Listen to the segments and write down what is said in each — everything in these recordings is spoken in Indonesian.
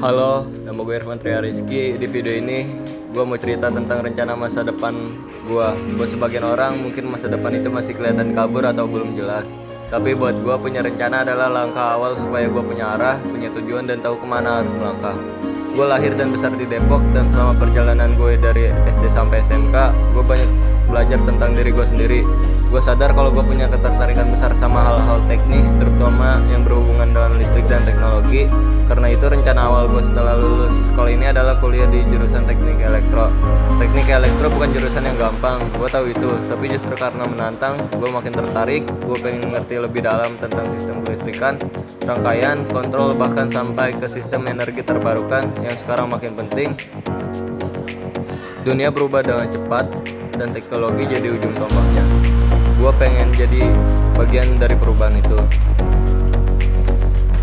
Halo, nama gue Irfan Tria Rizky. Di video ini gue mau cerita tentang rencana masa depan gue. Buat sebagian orang mungkin masa depan itu masih kelihatan kabur atau belum jelas. Tapi buat gue punya rencana adalah langkah awal supaya gue punya arah, punya tujuan dan tahu kemana harus melangkah. Gue lahir dan besar di Depok dan selama perjalanan gue dari SD sampai SMK, gue banyak belajar tentang diri gue sendiri. Gue sadar kalau gue punya ketertarikan besar sama hal-hal teknis, terutama yang berhubungan dengan listrik dan teknologi. Karena itu rencana awal gue setelah lulus sekolah ini adalah kuliah di jurusan teknik elektro. Teknik elektro bukan jurusan yang gampang, gue tahu itu. Tapi justru karena menantang, gue makin tertarik. Gue pengen ngerti lebih dalam tentang sistem kelistrikan, rangkaian, kontrol, bahkan sampai ke sistem energi terbarukan yang sekarang makin penting. Dunia berubah dengan cepat dan teknologi jadi ujung tombaknya. Gue pengen jadi bagian dari perubahan itu.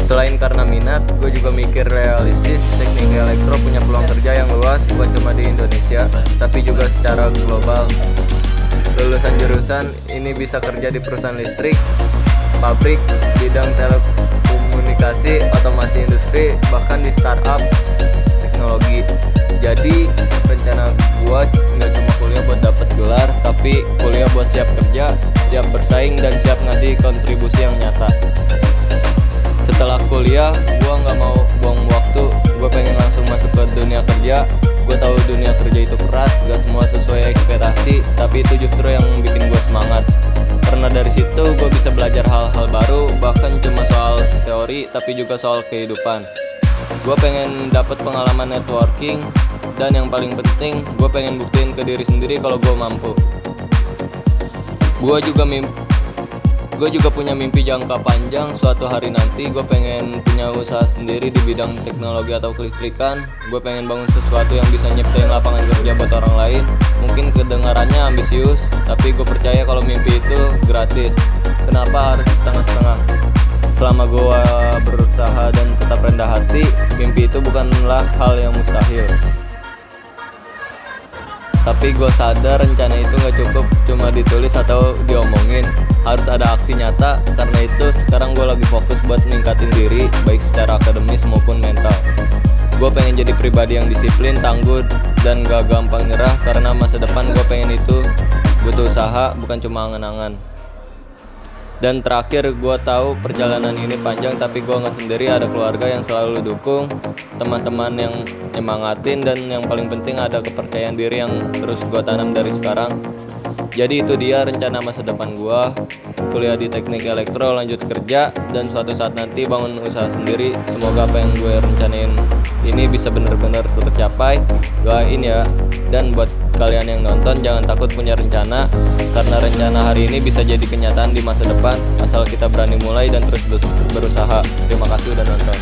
Selain karena minat, gue juga mikir realistis. Teknik elektro punya peluang kerja yang luas, bukan cuma di Indonesia, tapi juga secara global. Lulusan jurusan ini bisa kerja di perusahaan listrik, pabrik, bidang telekomunikasi, otomasi industri, bahkan di startup teknologi. Jadi rencana gue nggak cuma kuliah buat dapet gelar, tapi kuliah buat siap kerja, siap bersaing, dan siap ngasih kontribusi yang nyata. Setelah kuliah, gue nggak mau buang waktu. Gue pengen langsung masuk ke dunia kerja. Gue tahu dunia kerja itu keras, gak semua sesuai ekspektasi, tapi itu justru yang bikin gue semangat. Karena dari situ gue bisa belajar hal-hal baru, bahkan cuma soal teori, tapi juga soal kehidupan. Gue pengen dapat pengalaman networking, dan yang paling penting, gue pengen buktiin ke diri sendiri kalau gue mampu. Gue juga punya mimpi jangka panjang. Suatu hari nanti gue pengen punya usaha sendiri di bidang teknologi atau kelistrikan. Gue pengen bangun sesuatu yang bisa nyiptain lapangan kerja buat orang lain. Mungkin kedengarannya ambisius, tapi gue percaya kalau mimpi itu gratis. Kenapa harus setengah-setengah? Selama gue berusaha dan tetap rendah hati, mimpi itu bukanlah hal yang mustahil. Tapi gue sadar rencana itu gak cukup cuma ditulis atau diomongin, harus ada aksi nyata. Karena itu sekarang gue lagi fokus buat ningkatin diri, baik secara akademis maupun mental. Gue pengen jadi pribadi yang disiplin, tangguh, dan gak gampang nyerah. Karena masa depan gue pengen itu butuh usaha, bukan cuma angan-angan. Dan terakhir, gue tahu perjalanan ini panjang, tapi gue gak sendiri. Ada keluarga yang selalu dukung, teman-teman yang nyemangatin, dan yang paling penting ada kepercayaan diri yang terus gue tanam dari sekarang. Jadi itu dia rencana masa depan gue. Kuliah di teknik elektro, lanjut kerja, dan suatu saat nanti bangun usaha sendiri. Semoga apa yang gue rencanain ini bisa benar-benar tercapai. Doain ya. Dan buat kalian yang nonton, jangan takut punya rencana, karena rencana hari ini bisa jadi kenyataan di masa depan asal kita berani mulai dan terus berusaha. Terima kasih udah nonton.